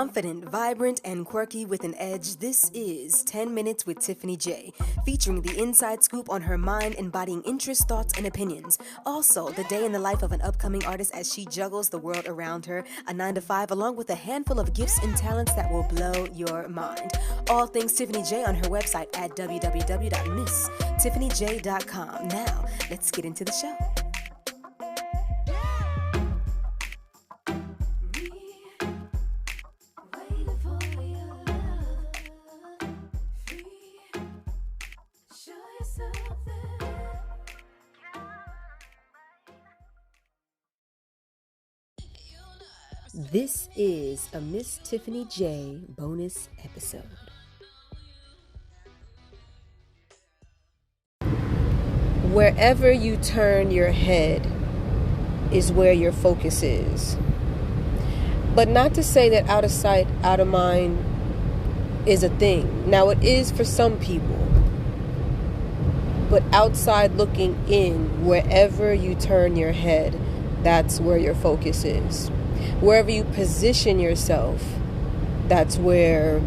Confident, vibrant, and quirky with an edge, this is 10 Minutes with Tiffany J, featuring the inside scoop on her mind, embodying interests, thoughts, and opinions. Also, the day in the life of an upcoming artist as she juggles the world around her, a 9-to-5, along with a handful of gifts and talents that will blow your mind. All things Tiffany J on her website at www.misstiffanyj.com. Now, let's get into the show. This is a Miss Tiffany J bonus episode. Wherever you turn your head is where your focus is. But not to say that out of sight, out of mind is a thing. Now it is for some people. But outside looking in, wherever you turn your head, that's where your focus is. Wherever you position yourself, that's where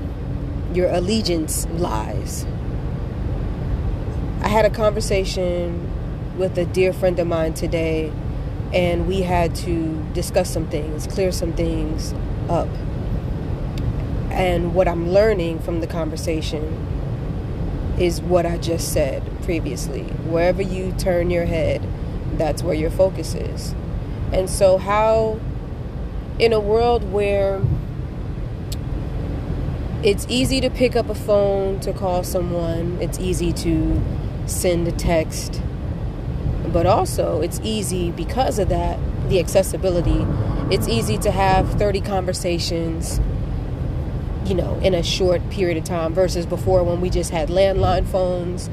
your allegiance lies. I had a conversation with a dear friend of mine today, and we had to discuss some things, clear some things up. And what I'm learning from the conversation is what I just said previously. Wherever you turn your head, that's where your focus is. And so how, in a world where it's easy to pick up a phone to call someone, it's easy to send a text, but also it's easy because of that, the accessibility, it's easy to have 30 conversations, in a short period of time versus before when we just had landline phones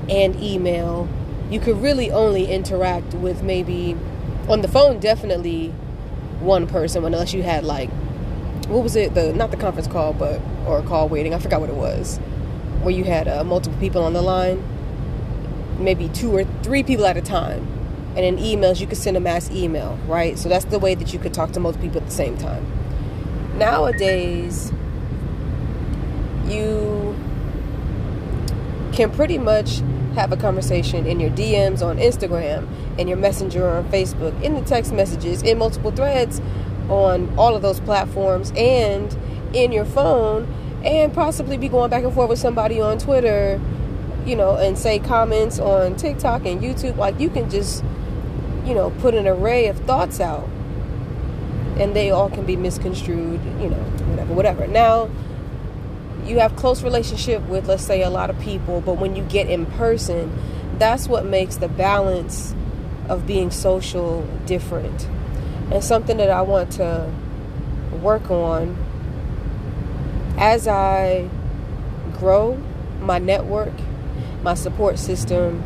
and email. You could really only interact with maybe, on the phone, definitely one person, unless you had what was it? Not the conference call, or call waiting. I forgot what it was. Where you had multiple people on the line, maybe 2 or 3 people at a time. And in emails, you could send a mass email, right? So that's the way that you could talk to multiple people at the same time. Nowadays, you can pretty much have a conversation in your DMs on Instagram, in your messenger on Facebook, in the text messages, in multiple threads on all of those platforms, and in your phone, and possibly be going back and forth with somebody on Twitter, and say comments on TikTok and YouTube. You can just, put an array of thoughts out, and they all can be misconstrued, whatever. Now, you have close relationship with, let's say, a lot of people, but when you get in person, that's what makes the balance of being social different. And something that I want to work on as I grow my network, my support system,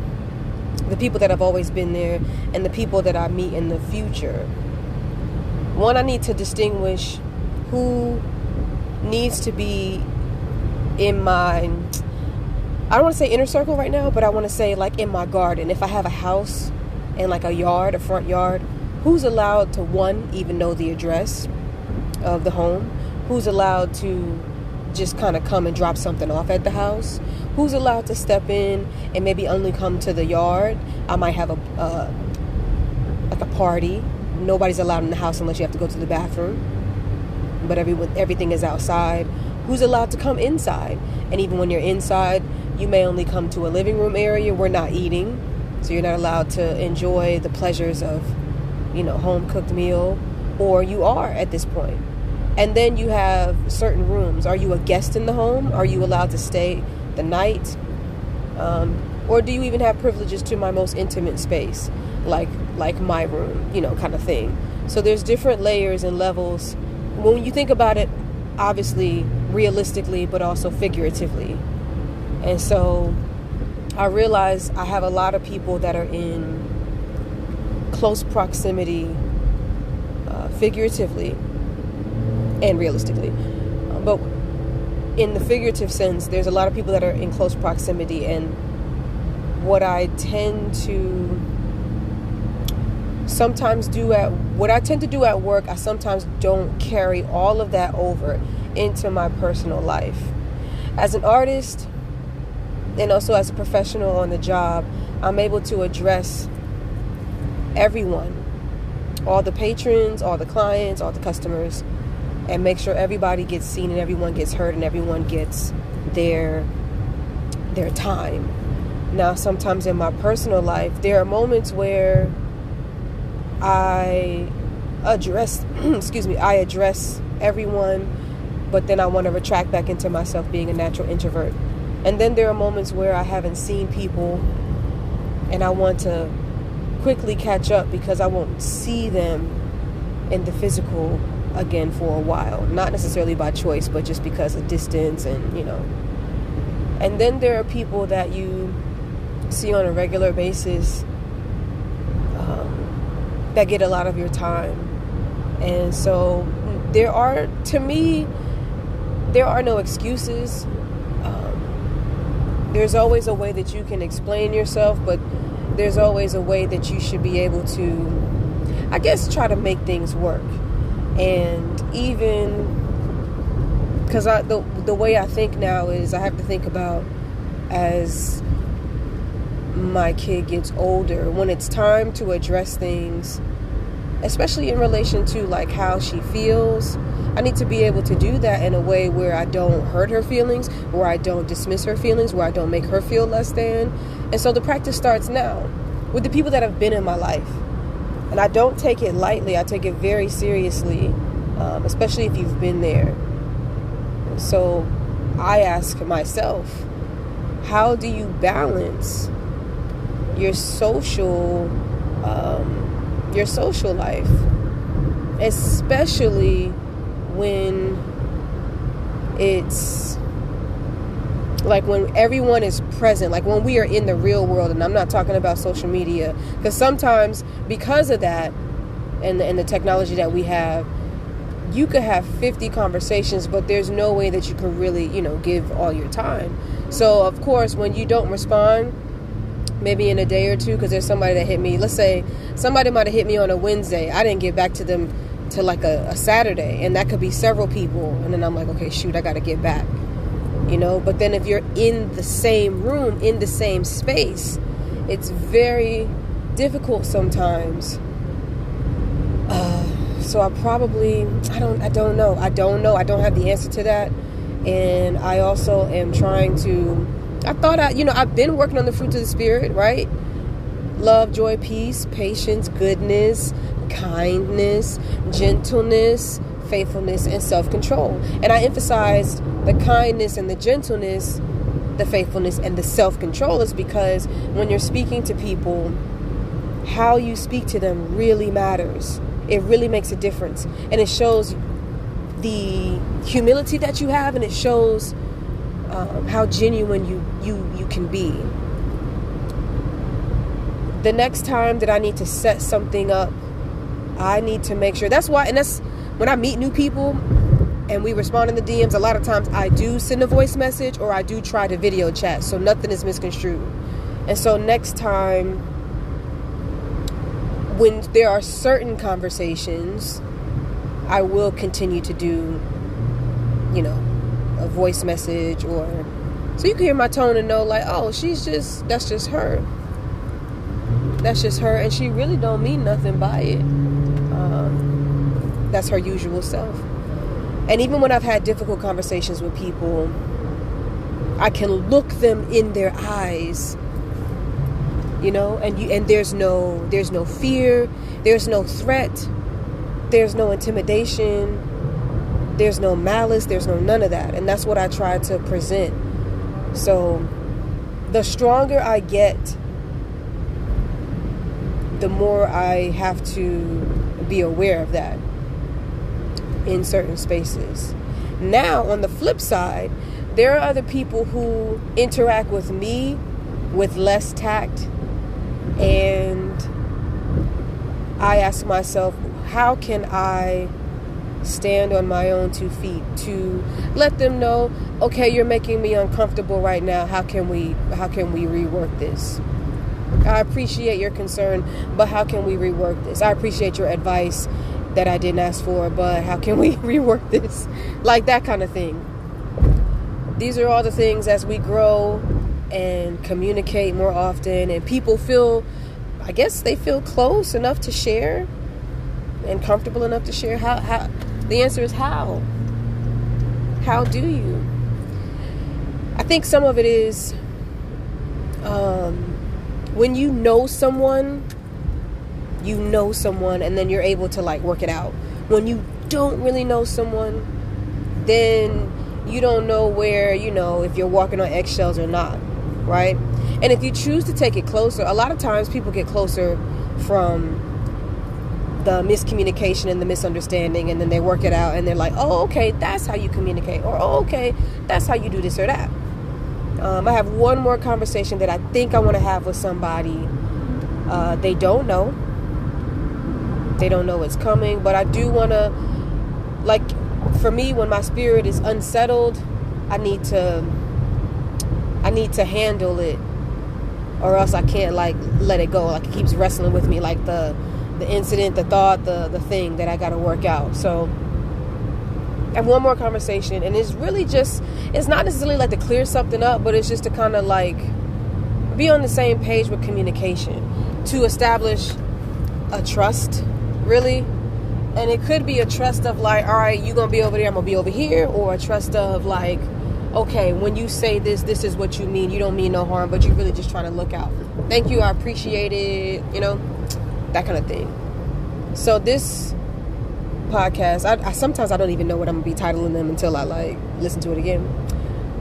the people that have always been there, and the people that I meet in the future. One, I need to distinguish who needs to be in my, I don't want to say inner circle right now, but I want to say in my garden. If I have a house and a yard, a front yard, who's allowed to, one, even know the address of the home? Who's allowed to just kind of come and drop something off at the house? Who's allowed to step in and maybe only come to the yard? I might have a party. Nobody's allowed in the house unless you have to go to the bathroom, but everything is outside. Who's allowed to come inside? And even when you're inside, you may only come to a living room area. We're not eating, so you're not allowed to enjoy the pleasures of, home cooked meal, or you are at this point. And then you have certain rooms. Are you a guest in the home? Are you allowed to stay the night? Or do you even have privileges to my most intimate space, like my room, kind of thing. So there's different layers and levels when you think about it, obviously realistically, but also figuratively. And so I realize I have a lot of people that are in close proximity, figuratively and realistically. But in the figurative sense, there's a lot of people that are in close proximity, and what I tend to do at work, I sometimes don't carry all of that over into my personal life. As an artist and also as a professional on the job, I'm able to address everyone, all the patrons, all the clients, all the customers, and make sure everybody gets seen and everyone gets heard and everyone gets their time. Now, sometimes in my personal life, there are moments where I address everyone, but then I want to retract back into myself being a natural introvert. And then there are moments where I haven't seen people and I want to quickly catch up because I won't see them in the physical again for a while. Not necessarily by choice, but just because of distance and, And then there are people that you see on a regular basis that get a lot of your time. And so there are no excuses. There's always a way that you can explain yourself, but there's always a way that you should be able to, I guess, try to make things work. And even because the way I think now is I have to think about as my kid gets older, when it's time to address things, especially in relation to like how she feels, I need to be able to do that in a way where I don't hurt her feelings, where I don't dismiss her feelings, where I don't make her feel less than. And so the practice starts now with the people that have been in my life. And I don't take it lightly. I take it very seriously, especially if you've been there. So I ask myself, how do you balance your social life, especially when it's like when everyone is present, like when we are in the real world, and I'm not talking about social media, because sometimes because of that and the technology that we have, you could have 50 conversations, but there's no way that you can really, give all your time. So of course, when you don't respond, maybe in a day or two, because there's somebody that hit me, let's say somebody might have hit me on a Wednesday, I didn't get back to them till like a Saturday, and that could be several people, and then I'm like, okay, shoot, I got to get back, but then if you're in the same room, in the same space, it's very difficult sometimes. So I don't know. I don't have the answer to that. And I also am trying to, I've been working on the fruits of the Spirit, right? Love, joy, peace, patience, goodness, kindness, gentleness, faithfulness, and self-control. And I emphasized the kindness and the gentleness, the faithfulness, and the self-control is because when you're speaking to people, how you speak to them really matters. It really makes a difference. And it shows the humility that you have, and it shows how genuine you can be. The next time that I need to set something up, I need to make sure. That's when I meet new people and we respond in the DMs, a lot of times I do send a voice message or I do try to video chat, so nothing is misconstrued. And so next time, when there are certain conversations, I will continue to do, a voice message, or so you can hear my tone and know like, oh, that's just her. That's just her, and she really don't mean nothing by it. That's her usual self. And even when I've had difficult conversations with people, I can look them in their eyes, and there's no fear, there's no threat, there's no intimidation, there's no malice, there's no none of that. And that's what I try to present. So the stronger I get, the more I have to be aware of that in certain spaces. Now, on the flip side, there are other people who interact with me with less tact, and I ask myself, how can I stand on my own 2 feet to let them know, okay, you're making me uncomfortable right now. How can we rework this? I appreciate your concern, but how can we rework this? I appreciate your advice, that I didn't ask for, but how can we rework this? Like that kind of thing. These are all the things as we grow and communicate more often, and people feel, I guess they feel close enough to share and comfortable enough to share. How the answer is how do you? I think some of it is when you know someone and then you're able to like work it out. When you don't really know someone, then you don't know where, if you're walking on eggshells or not, right? And if you choose to take it closer, a lot of times people get closer from the miscommunication and the misunderstanding, and then they work it out and they're like, oh, okay, that's how you communicate, or oh, okay, that's how you do this or that. I have one more conversation that I think I want to have with somebody. They don't know it's coming, but I do want to, like, for me, when my spirit is unsettled, I need to handle it, or else I can't like let it go. Like it keeps wrestling with me, like the incident, the thought, the thing that I got to work out. So I have one more conversation, and it's really just, it's not necessarily like to clear something up, but it's just to kind of like be on the same page with communication, to establish a trust, really. And it could be a trust of like, all right, you're going to be over there, I'm going to be over here. Or a trust of like, okay, when you say this is what you mean. You don't mean no harm, but you're really just trying to look out. Thank you, I appreciate it, that kind of thing. So this podcast, I sometimes I don't even know what I'm going to be titling them until I like listen to it again.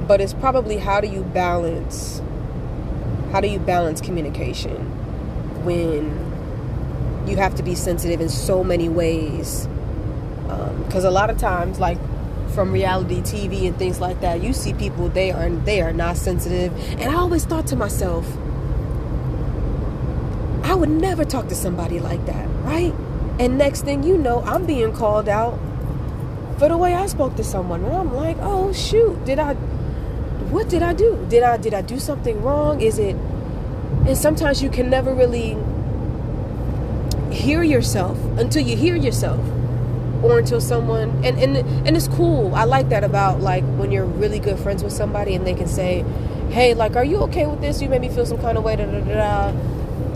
But it's probably how do you balance communication when you have to be sensitive in so many ways, because a lot of times, like from reality TV and things like that, you see people, they are not sensitive. And I always thought to myself, I would never talk to somebody like that, right? And next thing you know, I'm being called out for the way I spoke to someone, and I'm like, oh shoot, what did I do? Did I do something wrong? And sometimes you can never really hear yourself until you hear yourself, or until someone, and it's cool. I like that about like when you're really good friends with somebody and they can say, hey, like, are you okay with this? You made me feel some kind of way,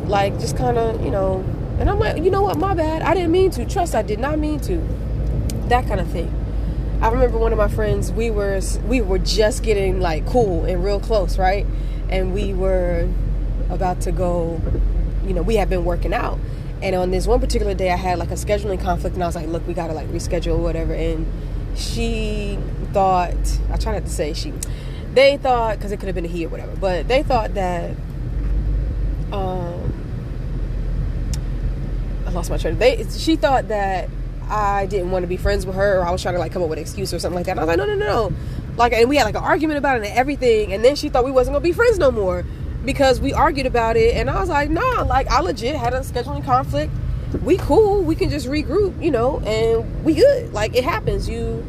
like just kind of, and I'm like, you know what, my bad, I didn't mean to, trust, I did not mean to, that kind of thing. I remember one of my friends, we were just getting like cool and real close, right? And we were about to go, we had been working out. And on this one particular day, I had like a scheduling conflict, and I was like, look, we got to like reschedule or whatever. And she thought, I try not to say they thought, because it could have been a he or whatever, but they thought that, I lost my train. She thought that I didn't want to be friends with her, or I was trying to like come up with an excuse or something like that. And I was like, no. Like, and we had like an argument about it and everything. And then she thought we wasn't going to be friends no more, because we argued about it. And I was like, nah, like I legit had a scheduling conflict. We cool. We can just regroup, and we good. Like it happens. You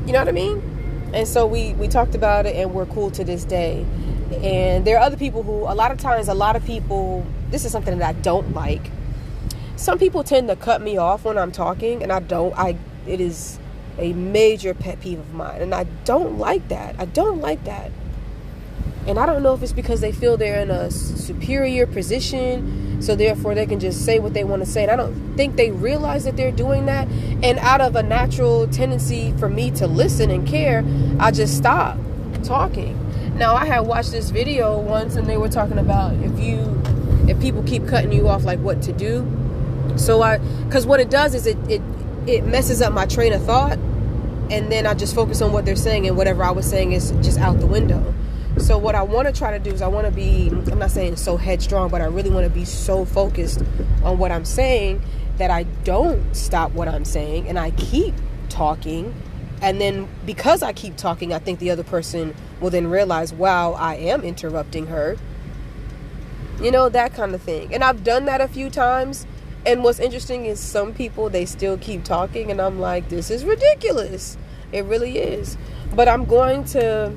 know what I mean? And so we talked about it, and we're cool to this day. And there are other people who, a lot of people, this is something that I don't like. Some people tend to cut me off when I'm talking, and it is a major pet peeve of mine. And I don't like that. And I don't know if it's because they feel they're in a superior position, so therefore they can just say what they want to say. And I don't think they realize that they're doing that. And out of a natural tendency for me to listen and care, I just stop talking. Now, I had watched this video once, and they were talking about if people keep cutting you off, like what to do. So because what it does is it messes up my train of thought, and then I just focus on what they're saying, and whatever I was saying is just out the window. So what I want to try to do is I want to be, I'm not saying so headstrong, but I really want to be so focused on what I'm saying that I don't stop what I'm saying and I keep talking. And then because I keep talking, I think the other person will then realize, wow, I am interrupting her. That kind of thing. And I've done that a few times. And what's interesting is some people, they still keep talking, and I'm like, this is ridiculous. It really is. But I'm going to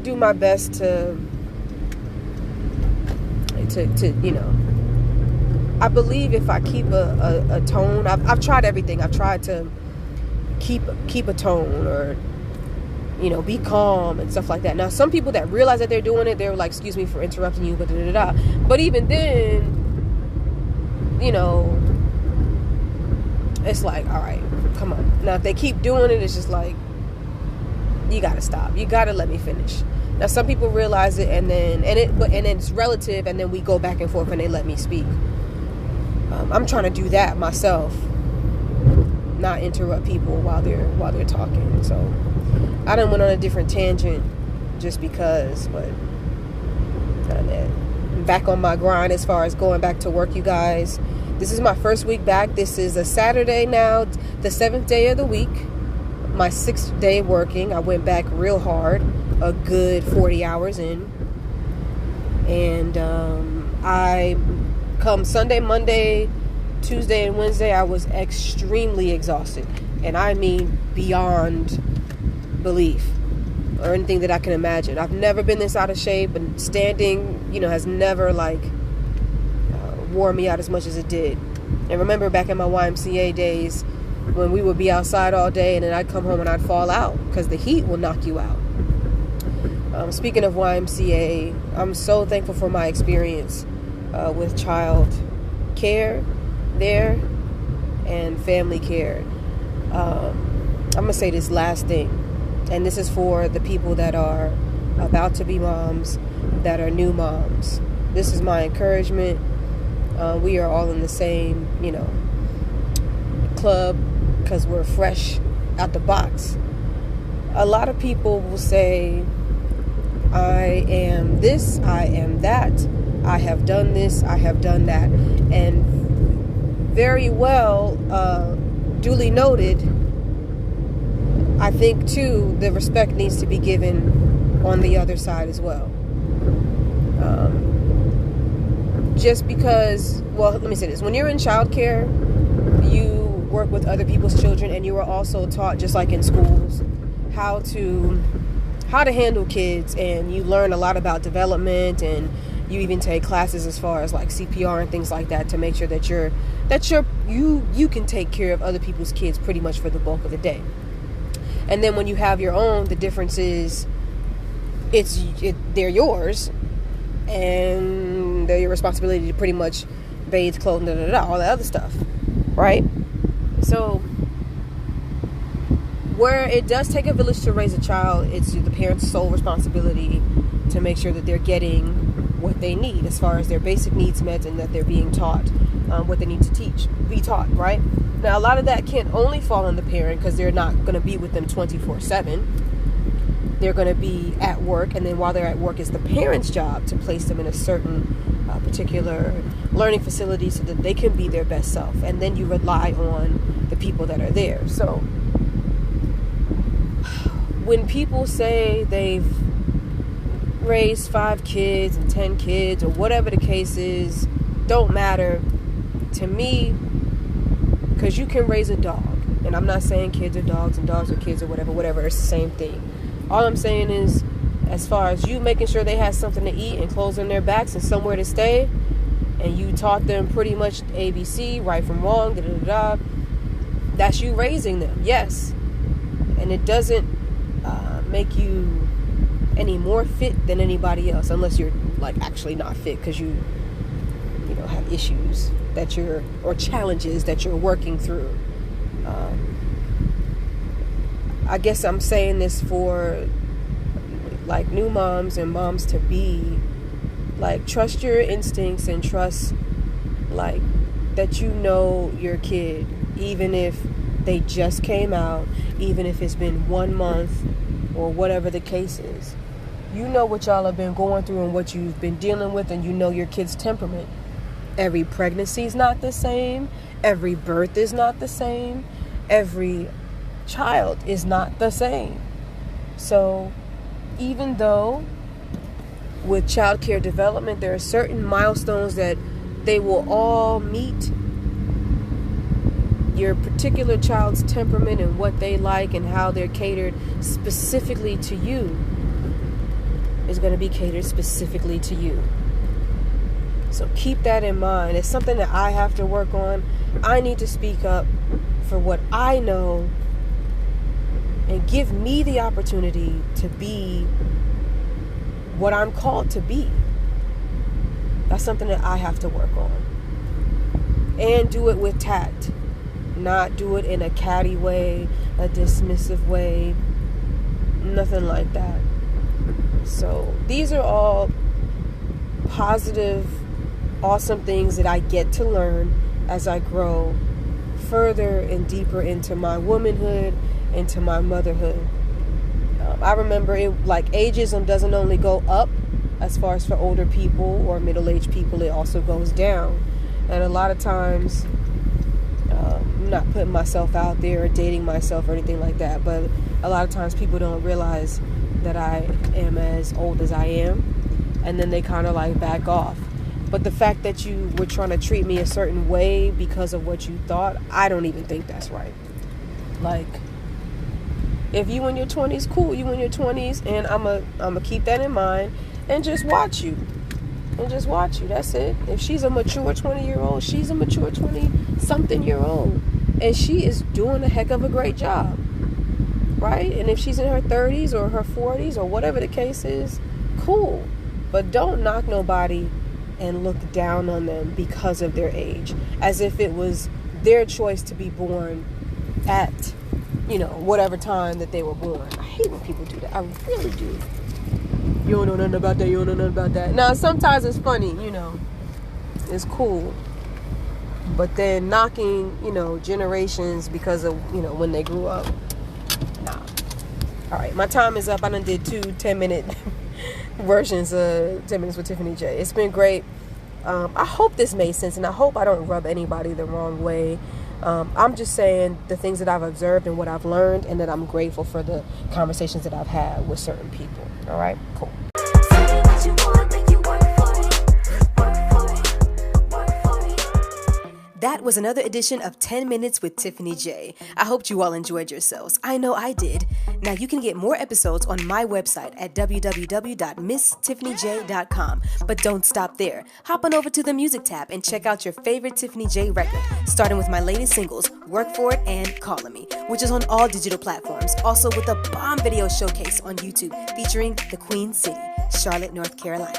do my best to I believe if I keep a tone, I've tried everything. I've tried to keep a tone, or be calm and stuff like that. Now, some people that realize that they're doing it, they're like, excuse me for interrupting you, but even then, it's like, all right, come on. Now, if they keep doing it, it's just like, you gotta stop. You gotta let me finish. Now, some people realize it, and then it's relative, and then we go back and forth, and they let me speak. I'm trying to do that myself, not interrupt people while they're talking. So I done went on a different tangent just because, but I'm back on my grind as far as going back to work, you guys. This is my first week back. This is a Saturday now, the 7th day of the week. My 6th day working. I went back real hard, a good 40 hours in. And I come Sunday, Monday, Tuesday, and Wednesday, I was extremely exhausted. And I mean beyond belief or anything that I can imagine. I've never been this out of shape, and standing, has never wore me out as much as it did. And remember back in my YMCA days when we would be outside all day, and then I'd come home and I'd fall out because the heat will knock you out. Speaking of YMCA, I'm so thankful for my experience with child care there and family care. I'm going to say this last thing, and this is for the people that are about to be moms, that are new moms. This is my encouragement. We are all in the same, club because we're fresh out the box. A lot of people will say, I am this, I am that, I have done this, I have done that. And very well, duly noted, I think too, the respect needs to be given on the other side as well. Just because, well, let me say this. When you're in childcare, you work with other people's children, and you are also taught, just like in schools, how to handle kids, and you learn a lot about development, and you even take classes as far as like CPR and things like that to make sure that you can take care of other people's kids pretty much for the bulk of the day. And then when you have your own, the difference is they're yours, and they're your responsibility to pretty much bathe, clothe, all that other stuff, right? So where it does take a village to raise a child, it's the parent's sole responsibility to make sure that they're getting what they need as far as their basic needs met, and that they're being taught what they need to be taught, right? Now, a lot of that can't only fall on the parent because they're not going to be with them 24/7. They're going to be at work, and then while they're at work, it's the parent's job to place them in a certain particular learning facility so that they can be their best self. And then you rely on the people that are there. So when people say they've raised 5 kids and 10 kids or whatever the case is, don't matter to me, because you can raise a dog. And I'm not saying kids are dogs and dogs are kids or whatever, it's the same thing. All I'm saying is, as far as you making sure they have something to eat and clothes on their backs and somewhere to stay, and you taught them pretty much ABC, right from wrong, that's you raising them, yes. And it doesn't make you any more fit than anybody else, unless you're like actually not fit because you have issues or challenges that you're working through. I guess I'm saying this for like new moms and moms to be, like, trust your instincts and trust like that your kid, even if they just came out, even if it's been 1 month or whatever the case is. You know what y'all have been going through and what you've been dealing with, and you know your kid's temperament. Every pregnancy is not the same. Every birth is not the same. Every child is not the same. So even though with child care development there are certain milestones that they will all meet, your particular child's temperament and what they like and how they're catered specifically to you is going to be catered specifically to you. So keep that in mind. It's something that I have to work on. I need to speak up for what I know and give me the opportunity to be what I'm called to be. That's something that I have to work on. And do it with tact. Not do it in a catty way, a dismissive way. Nothing like that. So these are all positive, awesome things that I get to learn as I grow further and deeper into my womanhood, into my motherhood. I remember ageism doesn't only go up as far as for older people or middle-aged people, it also goes down. And a lot of times, I'm not putting myself out there or dating myself or anything like that, but a lot of times people don't realize that I am as old as I am, and then they kind of like back off. But the fact that you were trying to treat me a certain way because of what you thought, I don't even think that's right. Like, if you in your 20s, cool, you in your 20s, and I'm a keep that in mind and just watch you. That's it. If she's a mature 20-year-old, she's a mature 20-something-year-old, and she is doing a heck of a great job, right? And if she's in her 30s or her 40s or whatever the case is, cool. But don't knock nobody and look down on them because of their age, as if it was their choice to be born at, whatever time that they were born. I hate when people do that. I really do. You don't know nothing about that. You don't know nothing about that. Now, sometimes it's funny, it's cool. But then knocking, generations because of, when they grew up. Nah. All right, my time is up. I done did 2 10-minute versions of 10 Minutes with Tiffany J. It's been great. I hope this made sense, and I hope I don't rub anybody the wrong way. I'm just saying the things that I've observed and what I've learned, and that I'm grateful for the conversations that I've had with certain people. All right, cool. That was another edition of 10 Minutes with Tiffany J. I hope you all enjoyed yourselves. I know I did. Now you can get more episodes on my website at www.misstiffanyj.com. But don't stop there. Hop on over to the music tab and check out your favorite Tiffany J record, starting with my latest singles, Work For It and Callin' Me, which is on all digital platforms. Also with a bomb video showcase on YouTube featuring the Queen City, Charlotte, North Carolina.